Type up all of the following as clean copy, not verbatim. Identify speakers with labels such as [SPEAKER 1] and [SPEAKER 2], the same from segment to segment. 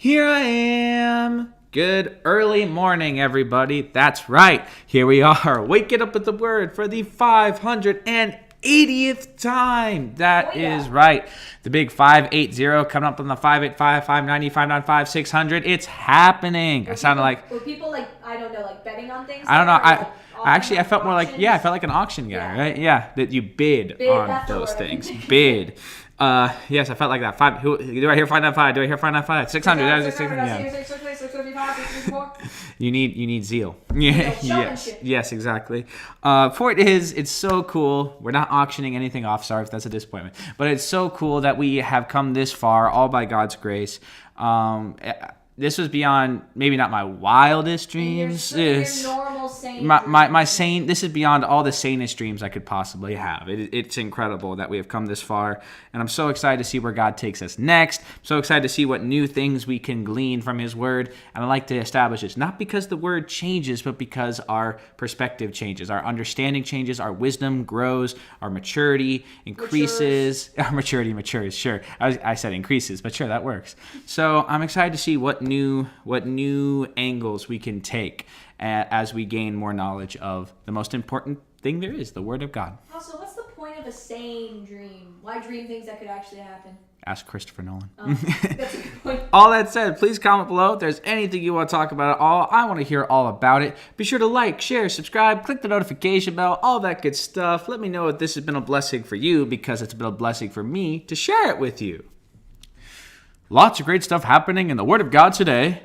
[SPEAKER 1] Here I am. Good early morning, everybody. That's right. Here we are, waking up with the word for the 580th time. That is right. The big 580 coming up on the 585, 590, 595, 600. It's happening. I sounded like...
[SPEAKER 2] Were people betting on things?
[SPEAKER 1] I don't know. I felt more like, I felt like an auction guy, right? Yeah, that you bid on those things. Bid. Yes, I felt like that. Do I hear 595? Do I hear 595? 600. That was 600. Yeah. You need zeal. Yeah. Yes, exactly. It's so cool. We're not auctioning anything off. Sorry if that's a disappointment, but it's so cool that we have come this far, all by God's grace. This was beyond maybe not my wildest dreams.
[SPEAKER 2] Your normal sane
[SPEAKER 1] my sane. This is beyond all the sanest dreams I could possibly have. It's incredible that we have come this far, and I'm so excited to see where God takes us next. I'm so excited to see what new things we can glean from His Word, and I like to establish this not because the Word changes, but because our perspective changes, our understanding changes, our wisdom grows, our maturity increases. Our maturity matures. Sure, I said increases, but sure, that works. So I'm excited to see what new angles we can take as we gain more knowledge of the most important thing there is, the Word of God.
[SPEAKER 2] Also, what's the point of a sane dream? Why dream things that could actually happen?
[SPEAKER 1] Ask Christopher Nolan.
[SPEAKER 2] That's a good point.
[SPEAKER 1] All that said, please comment below if there's anything you want to talk about at all. I want to hear all about it. Be sure to like, share, subscribe, click the notification bell, all that good stuff. Let me know if this has been a blessing for you, because it's been a blessing for me to share it with you. Lots of great stuff happening in the Word of God today.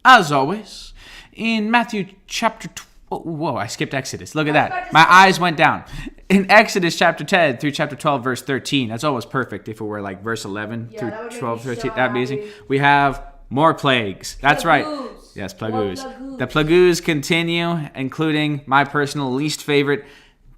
[SPEAKER 1] As always, in Matthew chapter 12. Whoa, I skipped Exodus. Look at that. My eyes went down. In Exodus chapter 10 through chapter 12, verse 13. That's almost perfect if it were like verse 11 through 12, 13. That'd be amazing. We have more plagues. That's right. Yes, plagues. The plagues continue, including my personal least favorite,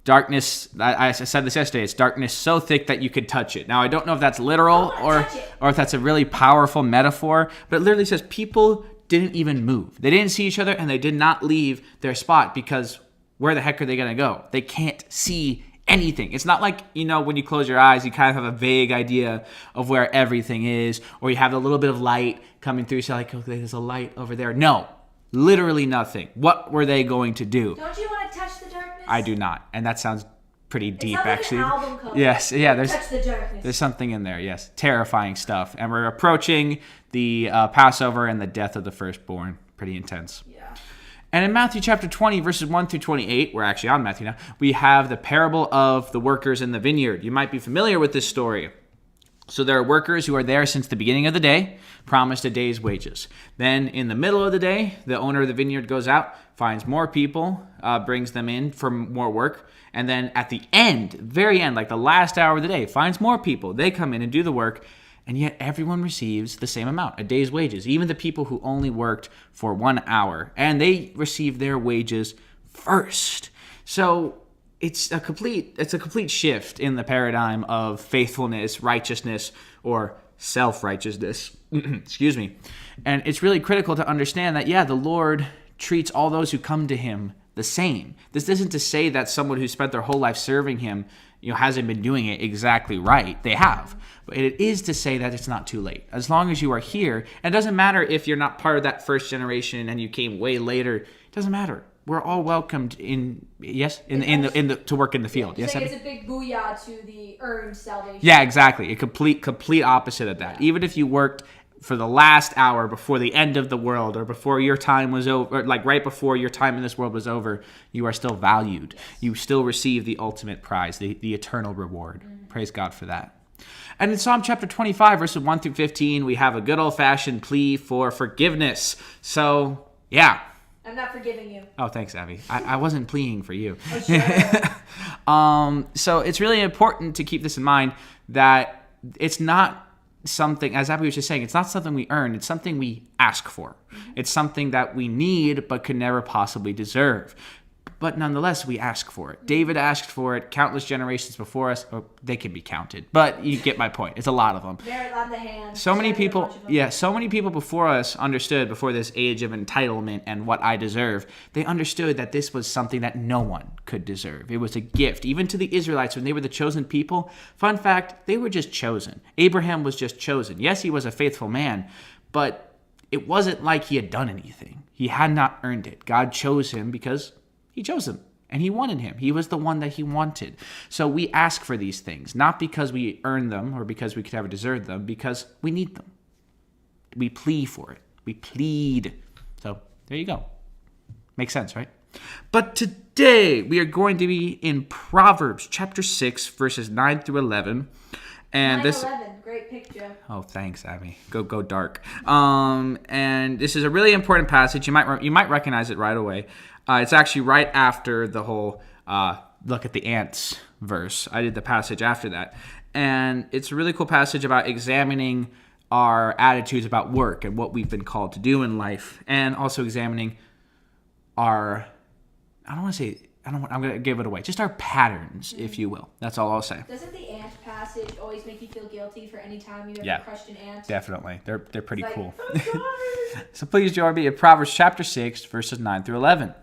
[SPEAKER 1] darkness. I said this yesterday. It's darkness so thick that you could touch it. Now, I don't know if that's literal or if that's a really powerful metaphor, but it literally says people didn't even move. They didn't see each other, and they did not leave their spot, because where the heck are they going to go? They can't see anything. It's not like, when you close your eyes, you kind of have a vague idea of where everything is, or you have a little bit of light coming through. So like, okay, there's a light over there. No, literally nothing. What were they going to do?
[SPEAKER 2] Don't you want to touch the darkness?
[SPEAKER 1] I do not. And that sounds pretty deep, actually.
[SPEAKER 2] Like an album cover.
[SPEAKER 1] Yes, yeah.
[SPEAKER 2] Touch the darkness.
[SPEAKER 1] There's something in there. Yes, terrifying stuff. And we're approaching the Passover and the death of the firstborn. Pretty intense.
[SPEAKER 2] Yeah.
[SPEAKER 1] And in Matthew chapter 20, verses 1 through 28, we're actually on Matthew now, we have the parable of the workers in the vineyard. You might be familiar with this story. So there are workers who are there since the beginning of the day, promised a day's wages. Then in the middle of the day, the owner of the vineyard goes out, finds more people, brings them in for more work. And then at the end, very end, like the last hour of the day, finds more people. They come in and do the work. And yet everyone receives the same amount, a day's wages, even the people who only worked for 1 hour. And they receive their wages first. So it's a complete shift in the paradigm of faithfulness, righteousness, or self-righteousness. Excuse me. And it's really critical to understand that, the Lord treats all those who come to Him the same. This isn't to say that someone who spent their whole life serving Him, hasn't been doing it exactly right. They have. But it is to say that it's not too late. As long as you are here, and it doesn't matter if you're not part of that first generation and you came way later. It doesn't matter. We're all welcomed to work in the field.
[SPEAKER 2] Yes, it's a big booyah to the earned salvation.
[SPEAKER 1] Yeah, exactly. A complete opposite of that. Yeah. Even if you worked for the last hour before the end of the world, or before your time was over, like right before your time in this world was over, you are still valued. Yes. You still receive the ultimate prize, the eternal reward. Mm-hmm. Praise God for that. And in Psalm chapter 25, verses 1 through 15, we have a good old-fashioned plea for forgiveness. So, yeah.
[SPEAKER 2] I'm not forgiving you.
[SPEAKER 1] Oh, thanks, Abby. I wasn't pleading for you.
[SPEAKER 2] Oh, sure.
[SPEAKER 1] So it's really important to keep this in mind, that it's not something, as Abby was just saying, it's not something we earn. It's something we ask for. Mm-hmm. It's something that we need but could never possibly deserve. But nonetheless, we ask for it. David asked for it. Countless generations before us, they can be counted. But you get my point. It's a lot of them.
[SPEAKER 2] Merit on the hand.
[SPEAKER 1] So many people before us understood, before this age of entitlement and what I deserve, they understood that this was something that no one could deserve. It was a gift. Even to the Israelites, when they were the chosen people, fun fact, they were just chosen. Abraham was just chosen. Yes, he was a faithful man, but It wasn't like he had done anything. He had not earned it. God chose him because he chose him. And he wanted him. He was the one that he wanted. So we ask for these things, not because we earn them or because we could ever deserve them, because we need them. We plead for it. We plead. So there you go. Makes sense, right? But today we are going to be in Proverbs chapter 6, verses 9 through 11. And
[SPEAKER 2] 9/11, great pick, Joe.
[SPEAKER 1] Oh, thanks, Abby. Go dark. And this is a really important passage. You might recognize it right away. It's actually right after the whole look at the ants verse. I did the passage after that. And it's a really cool passage about examining our attitudes about work and what we've been called to do in life, and also examining our, I'm going to give it away, just our patterns, if you will. That's all I'll say.
[SPEAKER 2] Doesn't the ant passage always make you feel guilty for any time you ever crushed an ant?
[SPEAKER 1] Definitely. They're pretty cool.
[SPEAKER 2] I'm sorry.
[SPEAKER 1] So please join me in Proverbs chapter 6, verses 9 through 11.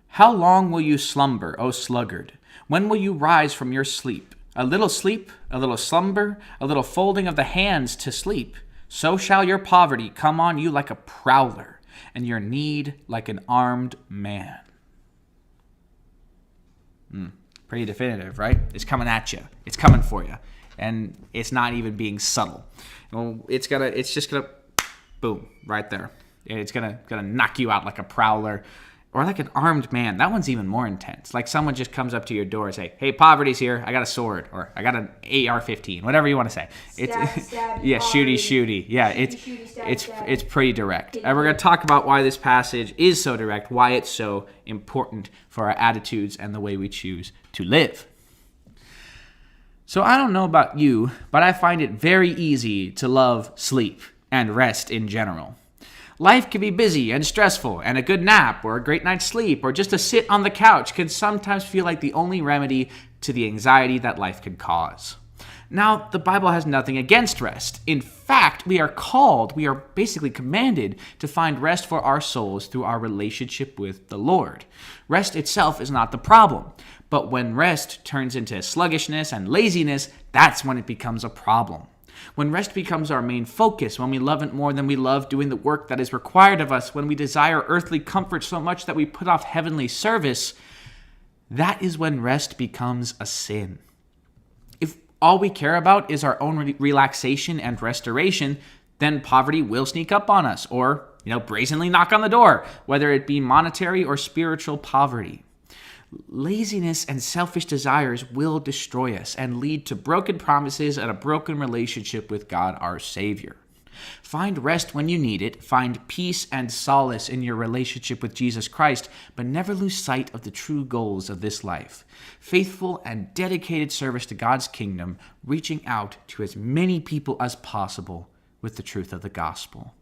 [SPEAKER 1] How long will you slumber, O sluggard? When will you rise from your sleep? A little slumber, a little folding of the hands to sleep. So shall your poverty come on you like a prowler, and your need like an armed man. Pretty definitive, right? It's coming at you. It's coming for you. And it's not even being subtle. It's just gonna boom, right there. It's gonna knock you out like a prowler or like an armed man. That one's even more intense. Like someone just comes up to your door and say, "Hey, poverty's here. I got a sword," or "I got an AR-15," whatever you want to say.
[SPEAKER 2] Stab,
[SPEAKER 1] yeah, shooty. Yeah, it's pretty direct. And we're going to talk about why this passage is so direct, why it's so important for our attitudes and the way we choose to live. So I don't know about you, but I find it very easy to love sleep and rest in general. Life can be busy and stressful, and a good nap or a great night's sleep or just to sit on the couch can sometimes feel like the only remedy to the anxiety that life can cause. Now, the Bible has nothing against rest. In fact, we are basically commanded to find rest for our souls through our relationship with the Lord. Rest itself is not the problem, but when rest turns into sluggishness and laziness, that's when it becomes a problem. When rest becomes our main focus, when we love it more than we love doing the work that is required of us, when we desire earthly comfort so much that we put off heavenly service, that is when rest becomes a sin. If all we care about is our own relaxation and restoration, then poverty will sneak up on us or, brazenly knock on the door, whether it be monetary or spiritual poverty. Laziness and selfish desires will destroy us and lead to broken promises and a broken relationship with God, our Savior. Find rest when you need it. Find peace and solace in your relationship with Jesus Christ, but never lose sight of the true goals of this life. Faithful and dedicated service to God's kingdom, reaching out to as many people as possible with the truth of the gospel.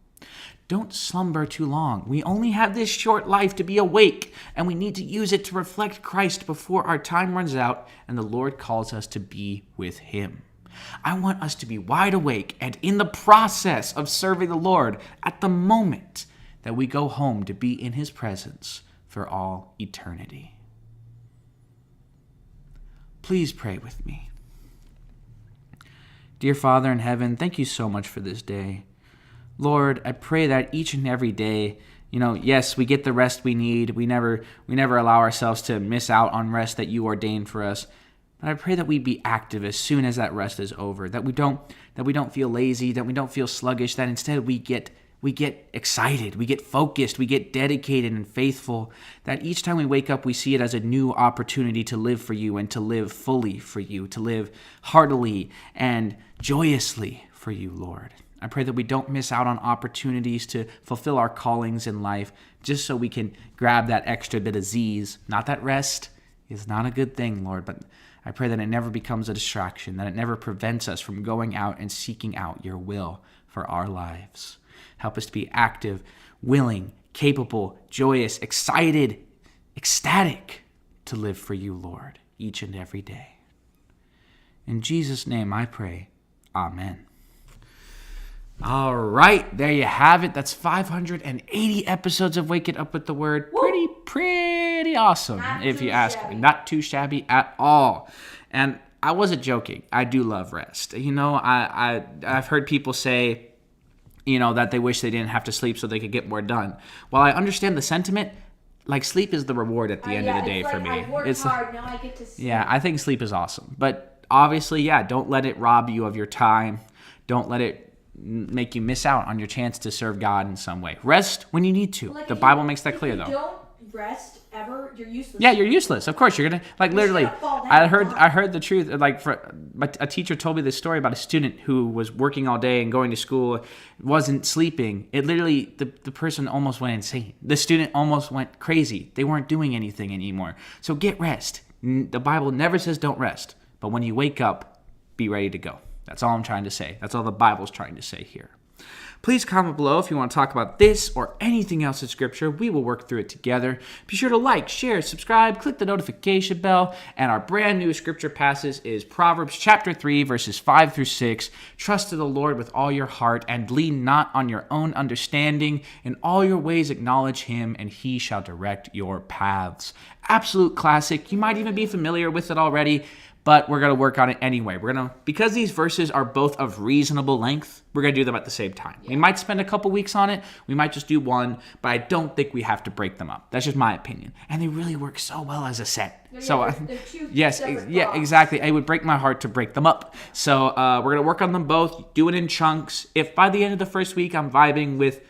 [SPEAKER 1] Don't slumber too long. We only have this short life to be awake, and we need to use it to reflect Christ before our time runs out and the Lord calls us to be with Him. I want us to be wide awake and in the process of serving the Lord at the moment that we go home to be in His presence for all eternity. Please pray with me. Dear Father in heaven, thank you so much for this day. Lord, I pray that each and every day, yes, we get the rest we need. We never allow ourselves to miss out on rest that you ordained for us. But I pray that we be active as soon as that rest is over, that we don't feel lazy, that we don't feel sluggish, that instead we get excited, we get focused, we get dedicated and faithful, that each time we wake up we see it as a new opportunity to live for you and to live fully for you, to live heartily and joyously for you, Lord. I pray that we don't miss out on opportunities to fulfill our callings in life just so we can grab that extra bit of Z's. Not that rest is not a good thing, Lord, but I pray that it never becomes a distraction, that it never prevents us from going out and seeking out your will for our lives. Help us to be active, willing, capable, joyous, excited, ecstatic to live for you, Lord, each and every day. In Jesus' name I pray. Amen. All right, there you have it. That's 580 episodes of Wake It Up with the Word. Pretty awesome, if you ask me. Not too shabby at all. And I wasn't joking. I do love rest. I've heard people say, that they wish they didn't have to sleep so they could get more done. While I understand the sentiment, like sleep is the reward at the end of the day for me.
[SPEAKER 2] I've worked hard, now I get to sleep.
[SPEAKER 1] Yeah, I think sleep is awesome. But obviously, don't let it rob you of your time. Don't let it make you miss out on your chance to serve God in some way. Rest when you need to. The Bible makes that clear, though.
[SPEAKER 2] If you don't rest ever, you're useless.
[SPEAKER 1] Yeah, you're useless. Of course, you're gonna literally. I heard the truth. A teacher told me this story about a student who was working all day and going to school, wasn't sleeping. It literally the person almost went insane. The student almost went crazy. They weren't doing anything anymore. So get rest. The Bible never says don't rest, but when you wake up, be ready to go. That's all I'm trying to say. That's all the Bible's trying to say here. Please comment below if you want to talk about this or anything else in Scripture. We will work through it together. Be sure to like, share, subscribe, click the notification bell. And our brand new Scripture passage is Proverbs chapter 3, verses 5 through 6. Trust in the Lord with all your heart and lean not on your own understanding. In all your ways acknowledge Him, and He shall direct your paths. Absolute classic. You might even be familiar with it already, but we're going to work on it anyway. Because these verses are both of reasonable length, we're going to do them at the same time. We might spend a couple weeks on it. We might just do one, but I don't think we have to break them up. That's just my opinion. And they really work so well as a set.
[SPEAKER 2] They're two
[SPEAKER 1] yes,
[SPEAKER 2] separate
[SPEAKER 1] exactly. It would break my heart to break them up. So we're going to work on them both, do it in chunks. If by the end of the first week I'm vibing with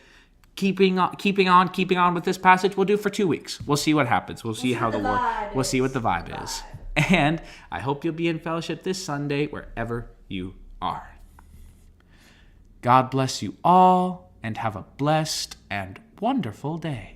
[SPEAKER 1] keeping on with this passage, we'll do it for 2 weeks. We'll see what happens. We'll see what the vibe is. And I hope you'll be in fellowship this Sunday wherever you are. God bless you all and have a blessed and wonderful day.